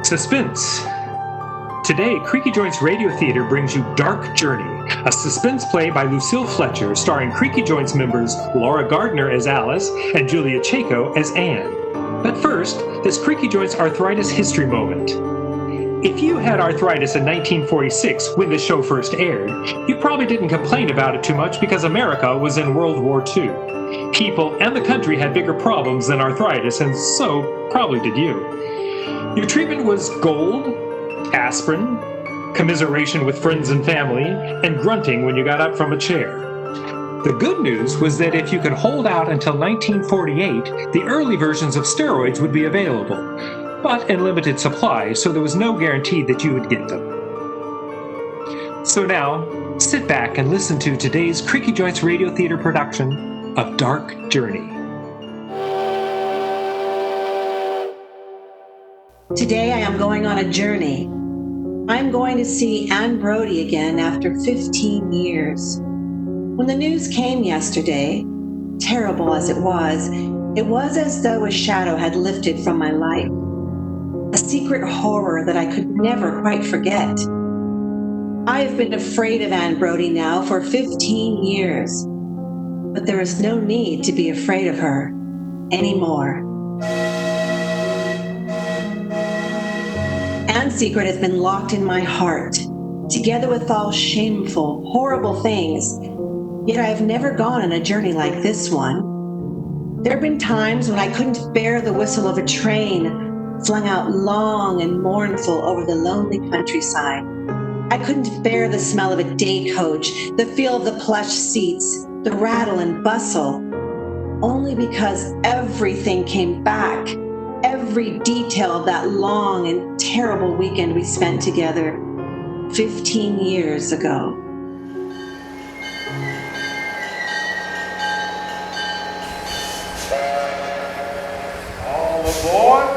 Suspense. Today, CreakyJoints Radio Theater brings you Dark Journey, a suspense play by Lucille Fletcher starring CreakyJoints members Laura Gardner as Alice and Julia Chaco as Anne. But first, this CreakyJoints Arthritis History Moment. If you had arthritis in 1946 when the show first aired, you probably didn't complain about it too much because America was in World War II. People and the country had bigger problems than arthritis, and so probably did you. Your treatment was gold, aspirin, commiseration with friends and family, and grunting when you got up from a chair. The good news was that if you could hold out until 1948, the early versions of steroids would be available, but in limited supply, so there was no guarantee that you would get them. So now, sit back and listen to today's CreakyJoints Radio Theater production of Dark Journey. Today I am going on a journey. I'm going to see Anne Brodie again after 15 years. When the news came yesterday, terrible as it was as though a shadow had lifted from my life. A secret horror that I could never quite forget. I have been afraid of Anne Brodie now for 15 years, but there is no need to be afraid of her anymore. Anne's secret has been locked in my heart, together with all shameful, horrible things, yet I have never gone on a journey like this one. There have been times when I couldn't bear the whistle of a train flung out long and mournful over the lonely countryside. I couldn't bear the smell of a day coach, the feel of the plush seats, the rattle and bustle, only because everything came back. Every detail of that long and terrible weekend we spent together 15 years ago. All aboard.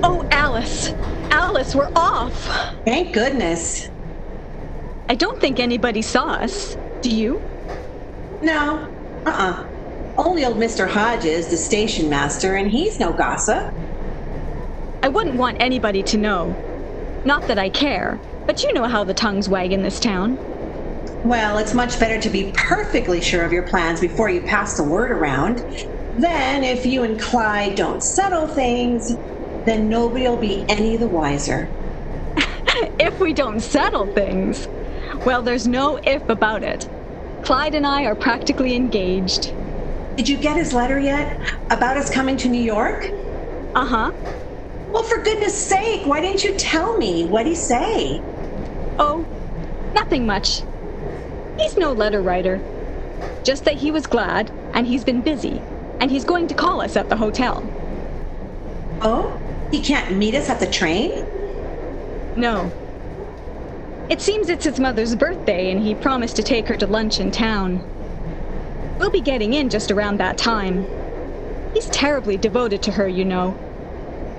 Oh, Alice, we're off. Thank goodness. I don't think anybody saw us. Do you? No, Only old Mr. Hodges, the station master, and he's no gossip. I wouldn't want anybody to know. Not that I care, but you know how the tongues wag in this town. Well, it's much better to be perfectly sure of your plans before you pass the word around. Then, if you and Clyde don't settle things, then nobody will be any the wiser. If we don't settle things? Well, there's no if about it. Clyde and I are practically engaged. Did you get his letter yet? About us coming to New York? Uh-huh. Well, for goodness sake, why didn't you tell me? What'd he say? Oh, nothing much. He's no letter writer. Just that he was glad, and he's been busy, and he's going to call us at the hotel. Oh? He can't meet us at the train? No. It seems it's his mother's birthday, and he promised to take her to lunch in town. We'll be getting in just around that time. He's terribly devoted to her, you know.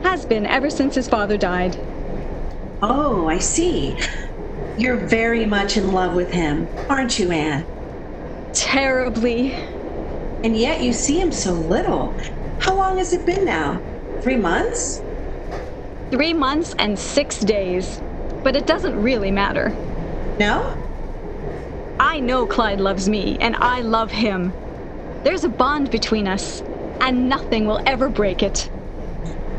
Has been ever since his father died. Oh, I see. You're very much in love with him, aren't you, Anne? Terribly. And yet you see him so little. How long has it been now? 3 months? 3 months and 6 days. But it doesn't really matter. No? I know Clyde loves me, and I love him. There's a bond between us, and nothing will ever break it.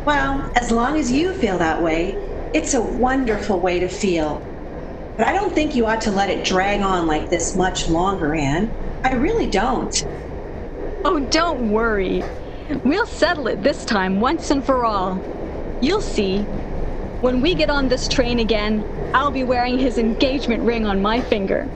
Well, as long as you feel that way, it's a wonderful way to feel. But I don't think you ought to let it drag on like this much longer, Anne. I really don't. Oh, don't worry. We'll settle it this time once and for all. You'll see. When we get on this train again, I'll be wearing his engagement ring on my finger.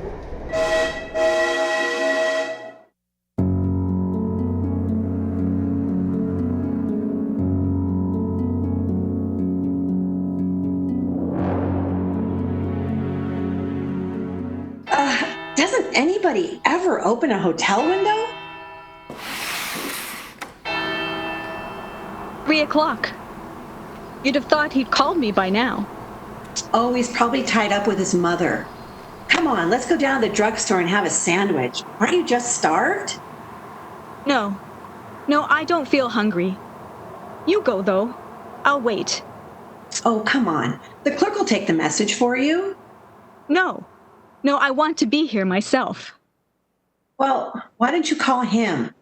Doesn't anybody ever open a hotel window? 3 o'clock. You'd have thought he'd called me by now. Oh, he's probably tied up with his mother. Come on, let's go down to the drugstore and have a sandwich. Aren't you just starved? No. No, I don't feel hungry. You go, though. I'll wait. Oh, come on. The clerk will take the message for you. No. No, I want to be here myself. Well, why don't you call him?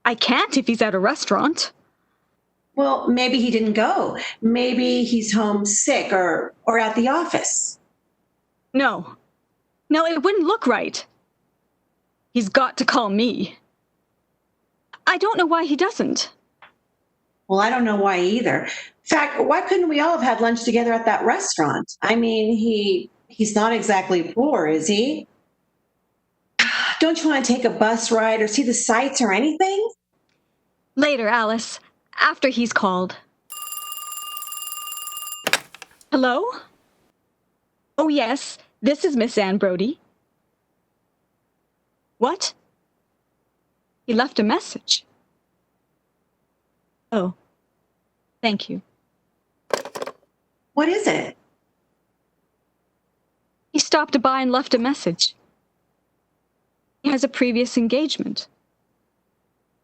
I can't if he's at a restaurant. Well, maybe he didn't go. Maybe he's home sick or at the office. No. No, it wouldn't look right. He's got to call me. I don't know why he doesn't. Well, I don't know why either. In fact, why couldn't we all have had lunch together at that restaurant? I mean, he's not exactly poor, is he? Don't you want to take a bus ride or see the sights or anything? Later, Alice. After he's called. Hello? Oh, yes. This is Miss Ann Brodie. What? He left a message. Oh. Thank you. What is it? He stopped by and left a message. He has a previous engagement.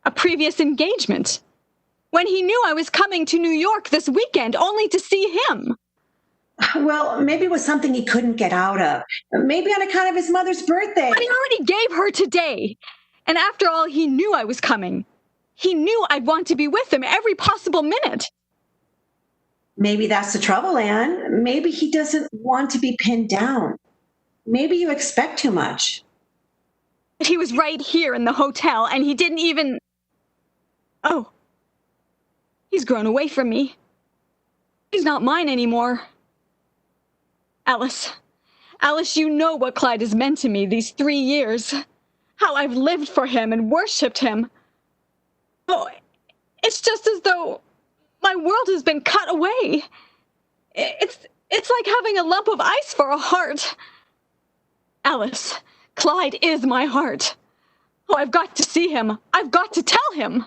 A previous engagement? When he knew I was coming to New York this weekend only to see him. Well, maybe it was something he couldn't get out of. Maybe on account of his mother's birthday. But he already gave her today. And after all, he knew I was coming. He knew I'd want to be with him every possible minute. Maybe that's the trouble, Anne. Maybe he doesn't want to be pinned down. Maybe you expect too much. But he was right here in the hotel, and he didn't even... Oh. He's grown away from me. He's not mine anymore. Alice. Alice, you know what Clyde has meant to me these 3 years. How I've lived for him and worshipped him. Oh, it's just as though my world has been cut away. It's like having a lump of ice for a heart. Alice, Clyde is my heart. Oh, I've got to see him. I've got to tell him.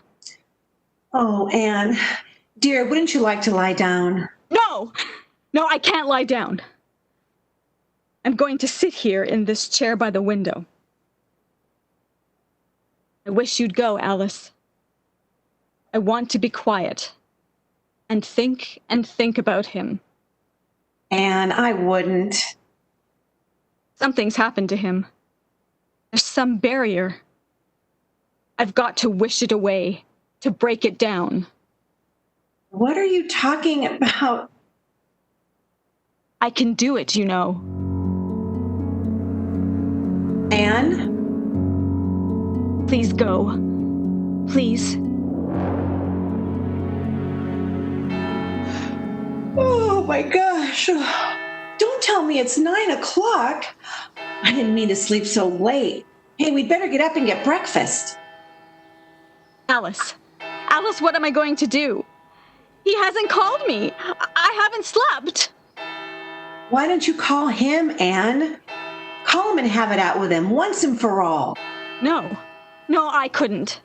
Oh, Anne, dear, wouldn't you like to lie down? No! No, I can't lie down. I'm going to sit here in this chair by the window. I wish you'd go, Alice. I want to be quiet and think about him. Anne, I wouldn't. Something's happened to him. There's some barrier. I've got to wish it away, to break it down. What are you talking about? I can do it, you know. Anne? Please go. Please. Oh my gosh. Don't tell me it's 9 o'clock. I didn't mean to sleep so late. Hey, we'd better get up and get breakfast. Alice. Alice, what am I going to do? He hasn't called me. I haven't slept. Why don't you call him, Anne? Call him and have it out with him once and for all. No. No, I couldn't.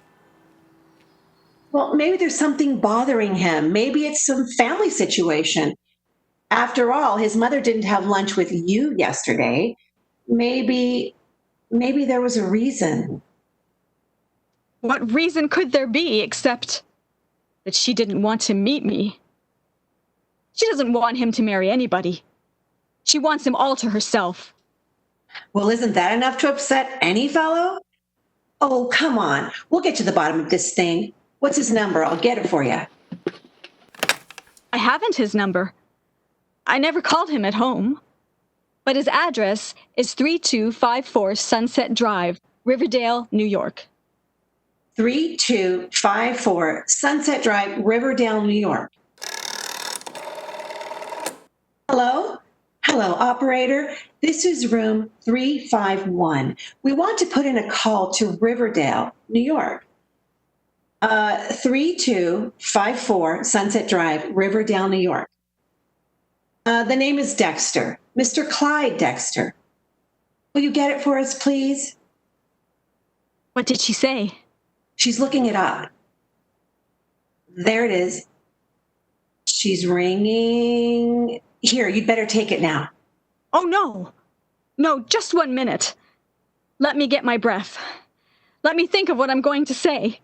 Well, maybe there's something bothering him. Maybe it's some family situation. After all, his mother didn't have lunch with you yesterday. Maybe there was a reason. What reason could there be except that she didn't want to meet me? She doesn't want him to marry anybody. She wants him all to herself. Well, isn't that enough to upset any fellow? Oh, come on. We'll get to the bottom of this thing. What's his number? I'll get it for you. I haven't his number. I never called him at home. But his address is 3254 Sunset Drive, Riverdale, New York. 3254 Sunset Drive, Riverdale, New York. Hello? Hello, operator. This is room 351. We want to put in a call to Riverdale, New York. 3254 Sunset Drive, Riverdale, New York. The name is Dexter, Mr. Clyde Dexter. Will you get it for us, please? What did she say? She's looking it up. There it is. She's ringing. Here, you'd better take it now. Oh, no. No, just 1 minute. Let me get my breath. Let me think of what I'm going to say.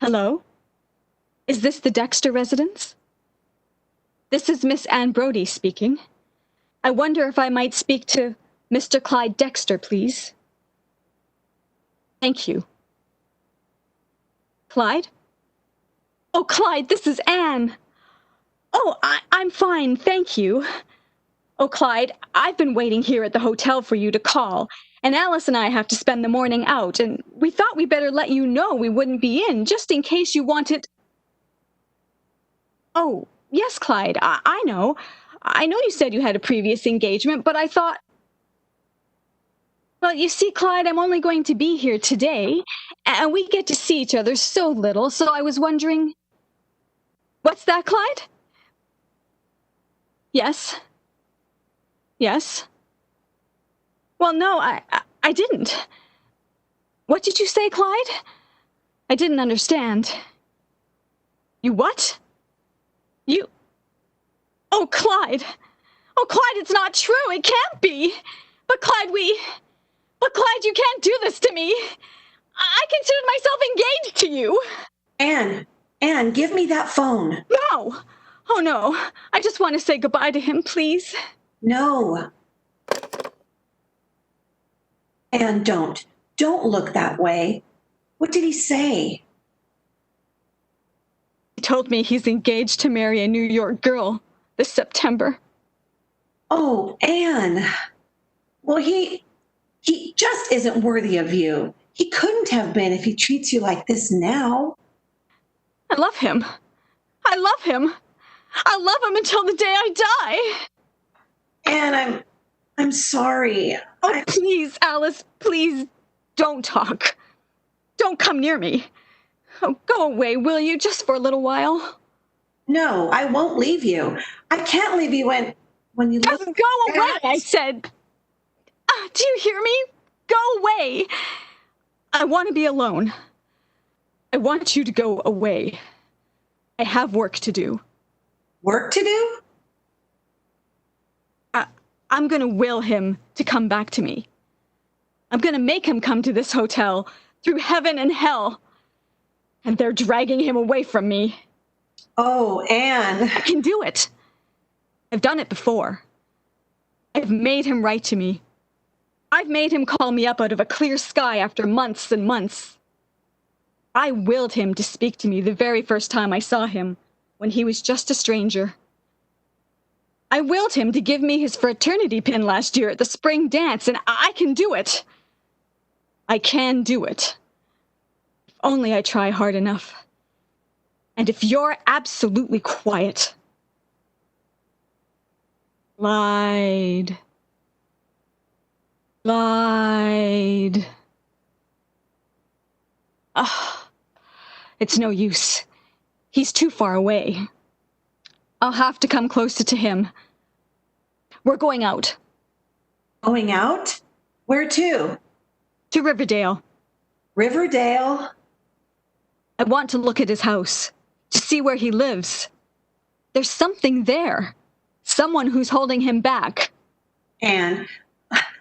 Hello? Is this the Dexter residence? This is Miss Anne Brodie speaking. I wonder if I might speak to Mr. Clyde Dexter, please. Thank you. Clyde? Oh, Clyde, this is Anne. Oh, I'm fine, thank you. Oh, Clyde, I've been waiting here at the hotel for you to call, and Alice and I have to spend the morning out, and we thought we'd better let you know we wouldn't be in, just in case you wanted... Oh, yes, Clyde, I know. I know you said you had a previous engagement, but I thought... Well, you see, Clyde, I'm only going to be here today, and we get to see each other so little, so I was wondering... What's that, Clyde? Yes. Yes. Well, no, I didn't. What did you say, Clyde? I didn't understand. You what? You... Oh, Clyde. Oh, Clyde, it's not true. It can't be. But Clyde, you can't do this to me. I considered myself engaged to you. Anne, give me that phone. No. Oh, no. I just want to say goodbye to him, please. No. Anne, don't. Don't look that way. What did he say? He told me he's engaged to marry a New York girl this September. Oh, Anne. Well, he just isn't worthy of you. He couldn't have been if he treats you like this now. I love him. I love him. I'll love him until the day I die. Anne, I'm sorry. Oh, please, Alice, please don't talk. Don't come near me. Oh, go away, will you, just for a little while? No, I won't leave you. I can't leave you when you Just look... go away, I said. Do you hear me? Go away. I want to be alone. I want you to go away. I have work to do. Work to do? I'm going to will him to come back to me. I'm going to make him come to this hotel through heaven and hell. And they're dragging him away from me. Oh, Anne. I can do it. I've done it before. I've made him write to me. I've made him call me up out of a clear sky after months and months. I willed him to speak to me the very first time I saw him, when he was just a stranger. I willed him to give me his fraternity pin last year at the spring dance, and I can do it. I can do it. If only I try hard enough. And if you're absolutely quiet. Lied. It's no use. He's too far away. I'll have to come closer to him. We're going out. Going out? Where to? To Riverdale. Riverdale? I want to look at his house, to see where he lives. There's something there. Someone who's holding him back. Anne,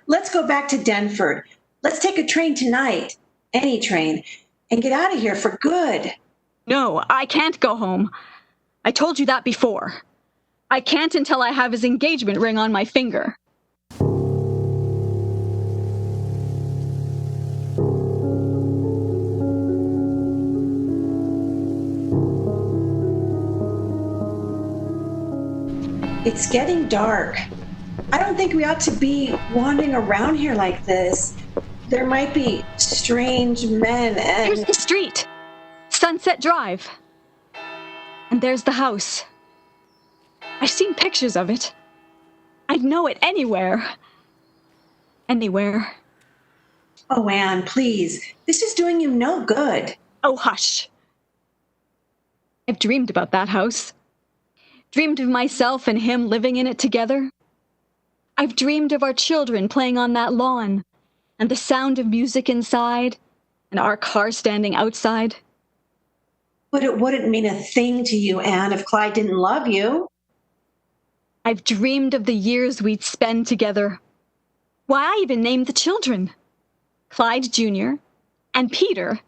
let's go back to Denford. Let's take a train tonight, any train, and get out of here for good. No, I can't go home. I told you that before. I can't until I have his engagement ring on my finger. It's getting dark. I don't think we ought to be wandering around here like this. There might be strange men and... Here's the street. Sunset Drive. And there's the house. I've seen pictures of it. I'd know it anywhere. Anywhere. Oh, Anne, please. This is doing you no good. Oh, hush. I've dreamed about that house. Dreamed of myself and him living in it together. I've dreamed of our children playing on that lawn, and the sound of music inside, and our car standing outside. But it wouldn't mean a thing to you, Anne, if Clyde didn't love you. I've dreamed of the years we'd spend together. Why, I even named the children. Clyde Jr. and Peter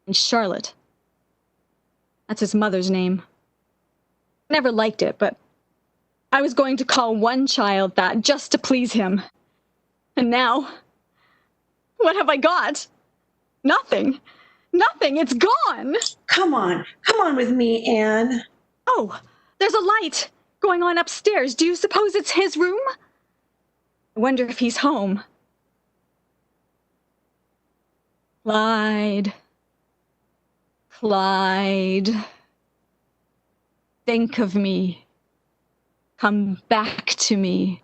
and Charlotte. That's his mother's name. Never liked it, but I was going to call one child that just to please him. And now, what have I got? Nothing. Nothing. It's gone. Come on with me, Anne. Oh, there's a light going on upstairs. Do you suppose it's his room? I wonder if he's home. Clyde. Clyde. Think of me. Come back to me.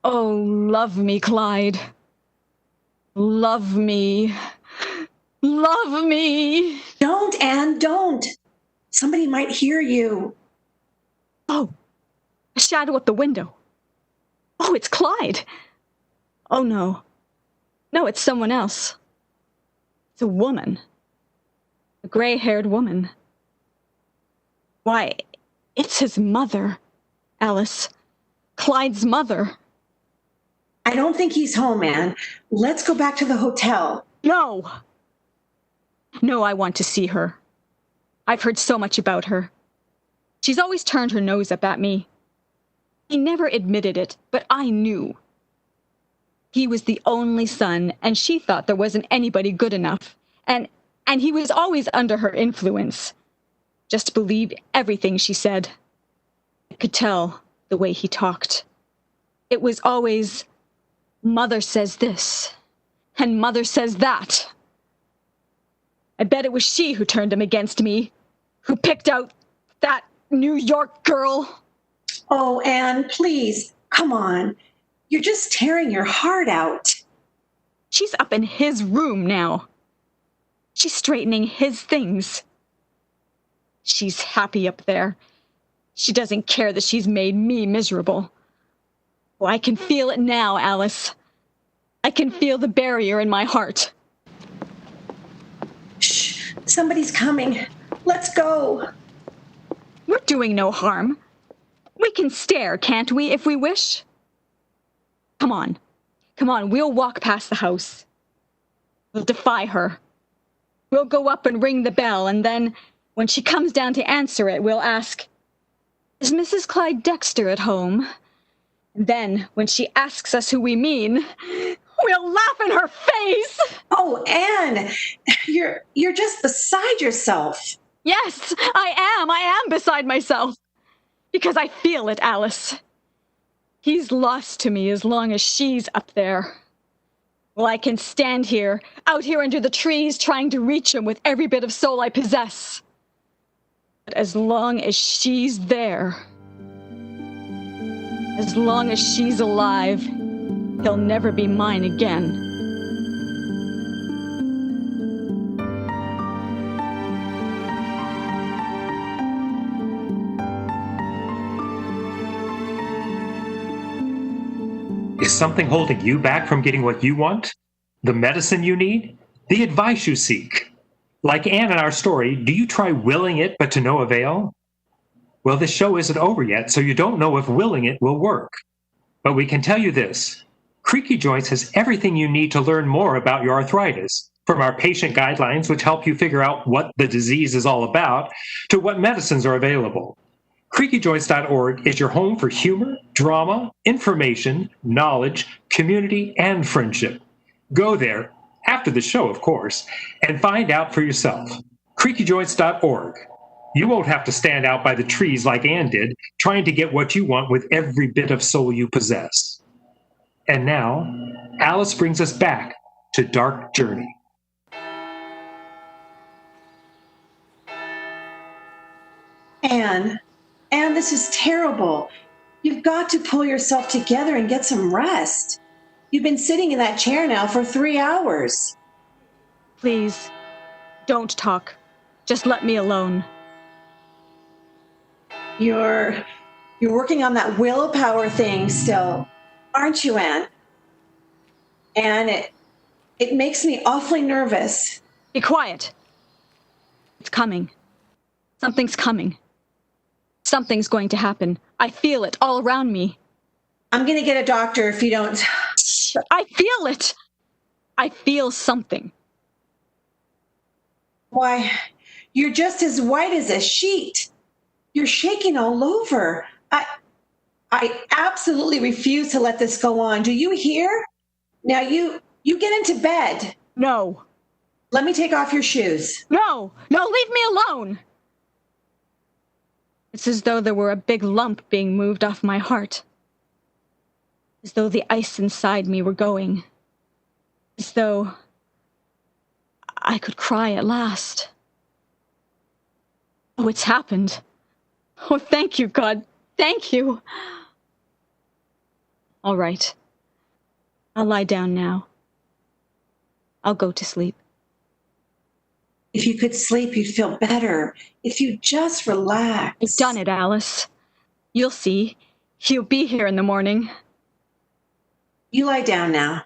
Oh, love me, Clyde. Love me. Love me. Don't, Anne, don't. Somebody might hear you. Oh, a shadow at the window. Oh, it's Clyde. Oh, no. No, it's someone else. It's a woman. A gray-haired woman. Why, it's his mother, Alice. Clyde's mother. I don't think he's home, Anne. Let's go back to the hotel. No. No, I want to see her. I've heard so much about her. She's always turned her nose up at me. He never admitted it, but I knew. He was the only son, and she thought there wasn't anybody good enough. And he was always under her influence. Just believed everything she said. I could tell the way he talked. It was always, Mother says this, and Mother says that. I bet it was she who turned him against me, who picked out that New York girl. Oh, Anne, please, come on. You're just tearing your heart out. She's up in his room now. She's straightening his things. She's happy up there. She doesn't care that she's made me miserable. Oh, I can feel it now, Alice. I can feel the barrier in my heart. Shh, somebody's coming. Let's go. We're doing no harm. We can stare, can't we, if we wish? Come on. Come on, we'll walk past the house. We'll defy her. We'll go up and ring the bell, and then, when she comes down to answer it, we'll ask, "Is Mrs. Clyde Dexter at home?" And then, when she asks us who we mean, we'll laugh in her face! Oh, Anne, you're just beside yourself. Yes, I am beside myself. Because I feel it, Alice. He's lost to me as long as she's up there. Well, I can stand here, out here under the trees, trying to reach him with every bit of soul I possess. But as long as she's there, as long as she's alive, he'll never be mine again. Is something holding you back from getting what you want? The medicine you need? The advice you seek? Like Anne in our story, do you try willing it but to no avail? Well, this show isn't over yet, so you don't know if willing it will work. But we can tell you this. Creaky Joints has everything you need to learn more about your arthritis, from our patient guidelines, which help you figure out what the disease is all about, to what medicines are available. CreakyJoints.org is your home for humor, drama, information, knowledge, community, and friendship. Go there, after the show, of course, and find out for yourself. CreakyJoints.org. You won't have to stand out by the trees like Anne did, trying to get what you want with every bit of soul you possess. And now, Alice brings us back to Dark Journey. Anne, this is terrible. You've got to pull yourself together and get some rest. You've been sitting in that chair now for 3 hours. Please, don't talk. Just let me alone. You're working on that willpower thing still, aren't you, Anne? And it makes me awfully nervous. Be quiet. It's coming. Something's coming. Something's going to happen. I feel it all around me. I'm going to get a doctor if you don't. I feel it. I feel something. Why, you're just as white as a sheet. You're shaking all over. I absolutely refuse to let this go on. Do you hear? Now you get into bed. No. Let me take off your shoes. No, leave me alone. It's as though there were a big lump being moved off my heart. As though the ice inside me were going. As though I could cry at last. Oh, it's happened. Oh, thank you, God. Thank you. All right. I'll lie down now. I'll go to sleep. If you could sleep, you'd feel better. If you just relax. I've done it, Alice. You'll see. He'll be here in the morning. You lie down now.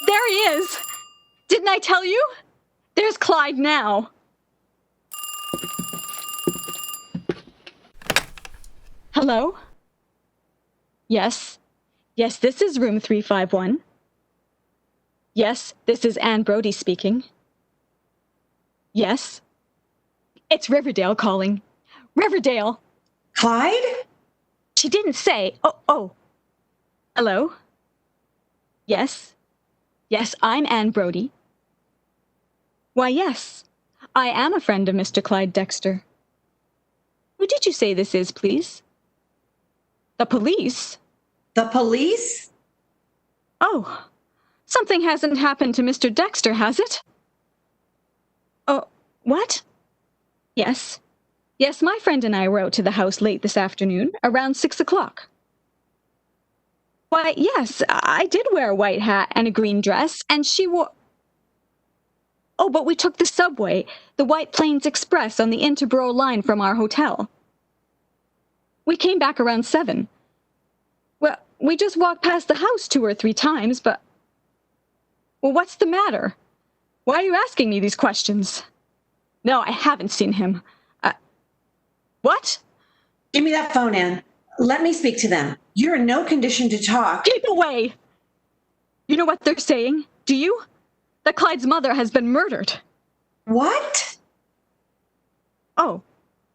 There he is! Didn't I tell you? There's Clyde now. Hello? Yes. Yes, this is room 351. Yes, this is Anne Brodie speaking. Yes. It's Riverdale calling. Riverdale! Clyde? She didn't say. Oh. Hello? Yes. Yes, I'm Anne Brodie. Why, yes. I am a friend of Mr. Clyde Dexter. Who did you say this is, please? The police? The police? Oh, something hasn't happened to Mr. Dexter, has it? Oh, what? Yes. Yes, my friend and I were out to the house late this afternoon, around 6 o'clock. Why, yes, I did wear a white hat and a green dress, and she wore... Oh, but we took the subway, the White Plains Express on the Interborough line from our hotel. We came back around 7. Well, we just walked past the house 2 or 3 times, but... Well, what's the matter? Why are you asking me these questions? No, I haven't seen him. What? Give me that phone, Anne. Let me speak to them. You're in no condition to talk. Keep away! You know what they're saying? Do you? That Clyde's mother has been murdered. What? Oh,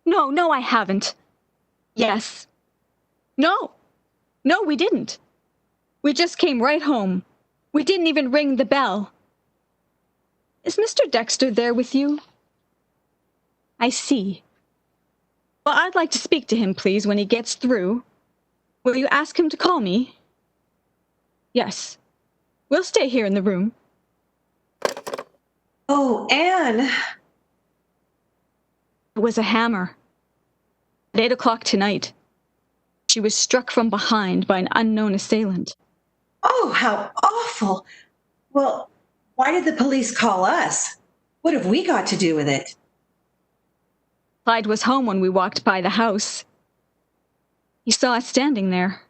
no, I haven't. Yes. No, we didn't. We just came right home. We didn't even ring the bell. Is Mr. Dexter there with you? I see. Well, I'd like to speak to him, please, when he gets through. Will you ask him to call me? Yes. We'll stay here in the room. Oh, Anne. It was a hammer. At 8 o'clock tonight, she was struck from behind by an unknown assailant. Oh, how awful. Well, why did the police call us? What have we got to do with it? Clyde was home when we walked by the house. He saw us standing there.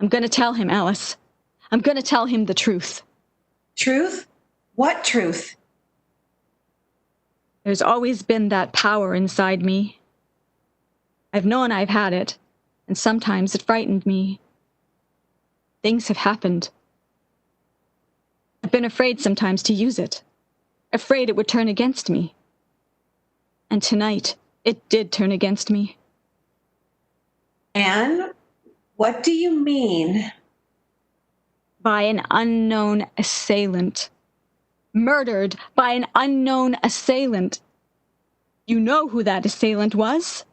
I'm going to tell him, Alice. I'm going to tell him the truth. Truth? What truth? There's always been that power inside me. I've known I've had it, and sometimes it frightened me. Things have happened. I've been afraid sometimes to use it, afraid it would turn against me. And tonight, it did turn against me. Anne, what do you mean? By an unknown assailant. Murdered by an unknown assailant. You know who that assailant was?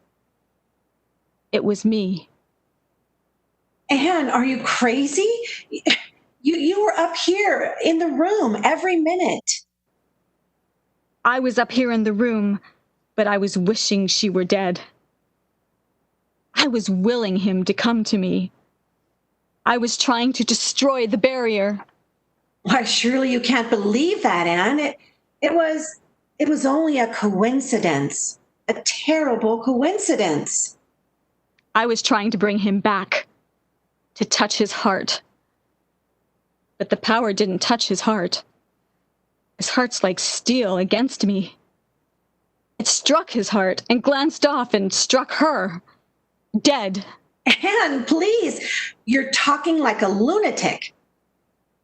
It was me. Anne, are you crazy? You were up here in the room every minute. I was up here in the room, but I was wishing she were dead. I was willing him to come to me. I was trying to destroy the barrier. Why, surely you can't believe that, Anne. It was only a coincidence, a terrible coincidence. I was trying to bring him back, to touch his heart. But the power didn't touch his heart. His heart's like steel against me. It struck his heart and glanced off and struck her. Dead. Anne, please, you're talking like a lunatic.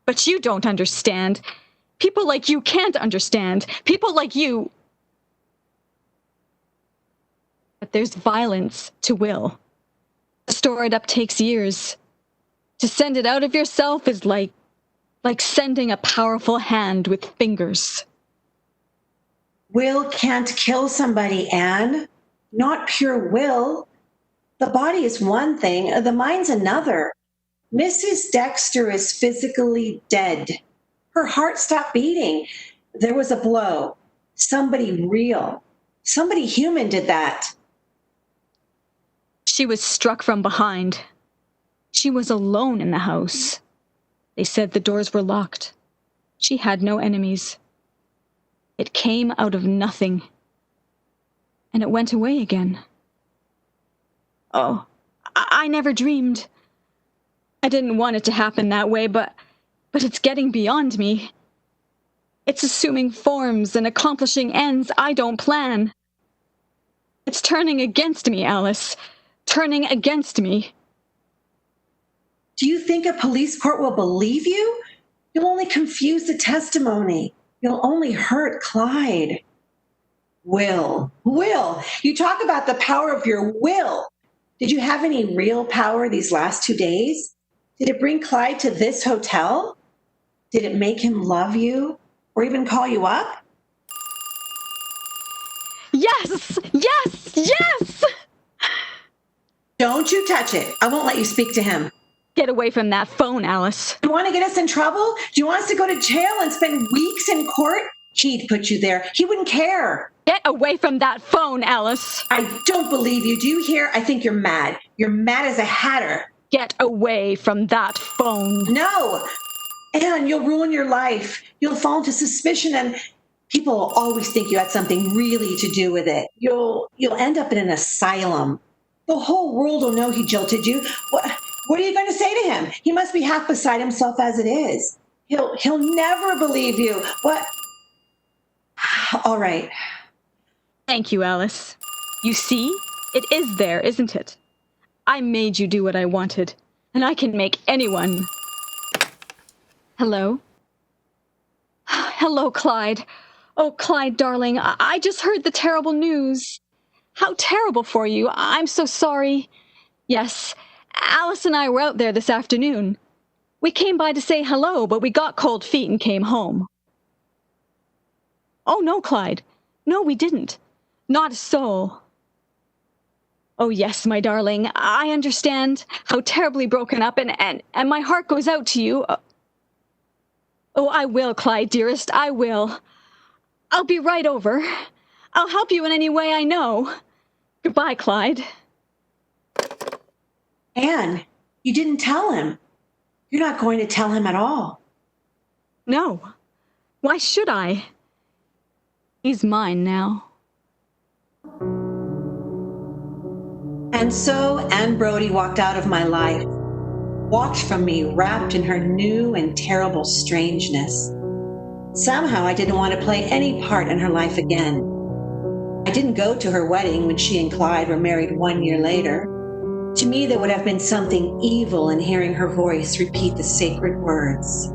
But you don't understand. People like you can't understand. People like you... But there's violence to will. To store it up takes years. To send it out of yourself is like sending a powerful hand with fingers. Will can't kill somebody, Anne. Not pure will. The body is one thing, the mind's another. Mrs. Dexter is physically dead. Her heart stopped beating. There was a blow. Somebody real. Somebody human did that. She was struck from behind. She was alone in the house. They said the doors were locked. She had no enemies. It came out of nothing. And it went away again. Oh, I never dreamed. I didn't want it to happen that way, but it's getting beyond me. It's assuming forms and accomplishing ends I don't plan. It's turning against me, Alice. Turning against me. Do you think a police court will believe you? You'll only confuse the testimony. You'll only hurt Clyde. Will, you talk about the power of your will. Did you have any real power these last 2 days? Did it bring Clyde to this hotel? Did it make him love you or even call you up? Yes! Yes! Yes! Don't you touch it. I won't let you speak to him. Get away from that phone, Alice. You want to get us in trouble? Do you want us to go to jail and spend weeks in court? He'd put you there. He wouldn't care. Get away from that phone, Alice. I don't believe you. Do you hear? I think you're mad. You're mad as a hatter. Get away from that phone. No. Anne, you'll ruin your life. You'll fall into suspicion and people will always think you had something really to do with it. You'll end up in an asylum. The whole world will know he jilted you. What are you going to say to him? He must be half beside himself as it is. He'll never believe you. What? All right. Thank you, Alice. You see? It is there, isn't it? I made you do what I wanted, and I can make anyone. Hello? Hello, Clyde. Oh, Clyde, darling, I just heard the terrible news. How terrible for you. I'm so sorry. Yes, Alice and I were out there this afternoon. We came by to say hello, but we got cold feet and came home. Oh, no, Clyde. No, we didn't. Not a soul. Oh, yes, my darling, I understand how terribly broken up, and my heart goes out to you. Oh, I will, Clyde, dearest, I will. I'll be right over. I'll help you in any way I know. Goodbye, Clyde. Anne, you didn't tell him. You're not going to tell him at all. No. Why should I? He's mine now. And so Anne Brodie walked out of my life, walked from me wrapped in her new and terrible strangeness. Somehow I didn't want to play any part in her life again. I didn't go to her wedding when she and Clyde were married 1 year later. To me, there would have been something evil in hearing her voice repeat the sacred words.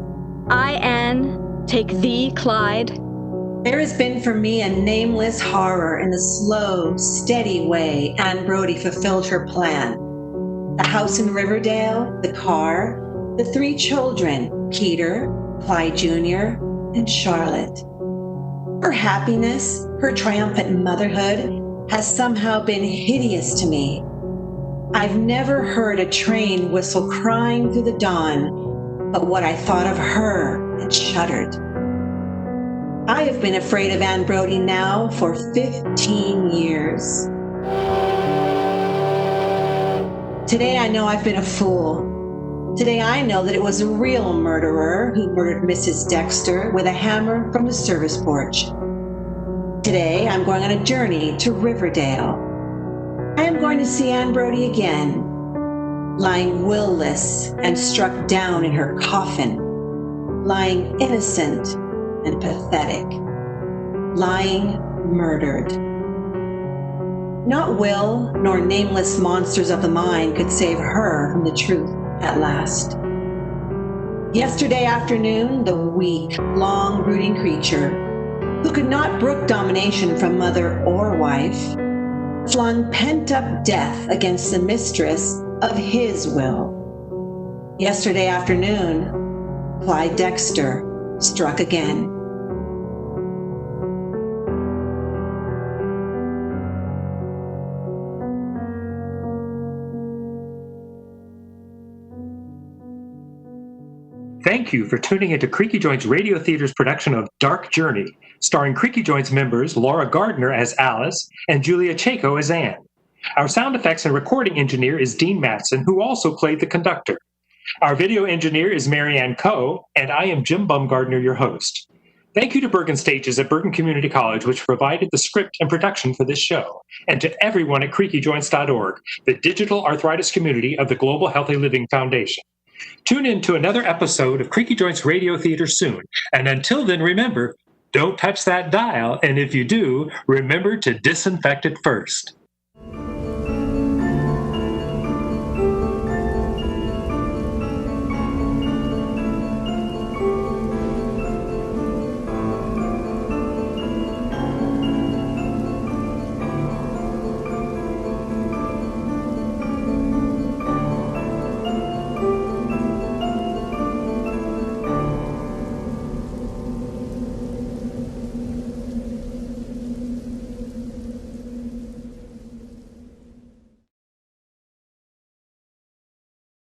I, Anne, take thee, Clyde. There has been for me a nameless horror in the slow, steady way Anne Brodie fulfilled her plan. The house in Riverdale, the car, the 3 children, Peter, Clyde Jr., and Charlotte. Her happiness, her triumphant motherhood, has somehow been hideous to me. I've never heard a train whistle crying through the dawn, but what I thought of her and shuddered. I have been afraid of Anne Brodie now for 15 years. Today I know I've been a fool. Today I know that it was a real murderer who murdered Mrs. Dexter with a hammer from the service porch. Today I'm going on a journey to Riverdale. I am going to see Anne Brodie again, lying will-less and struck down in her coffin, lying innocent and pathetic, lying murdered. Not will nor nameless monsters of the mind could save her from the truth at last. Yesterday afternoon, the weak, long-brooding creature, who could not brook domination from mother or wife, flung pent-up death against the mistress of his will. Yesterday afternoon, Clyde Dexter struck again. Thank you for tuning into Creaky Joints Radio Theater's production of Dark Journey, starring Creaky Joints members Laura Gardner as Alice and Julia Chaco as Anne. Our sound effects and recording engineer is Dean Matson, who also played the conductor. Our video engineer is Marianne Coe, and I am Jim Bumgardner, your host. Thank you to Bergen Stages at Bergen Community College, which provided the script and production for this show, and to everyone at CreakyJoints.org, the digital arthritis community of the Global Healthy Living Foundation. Tune in to another episode of Creaky Joints Radio Theater soon, and until then, remember, don't touch that dial, and if you do, remember to disinfect it first.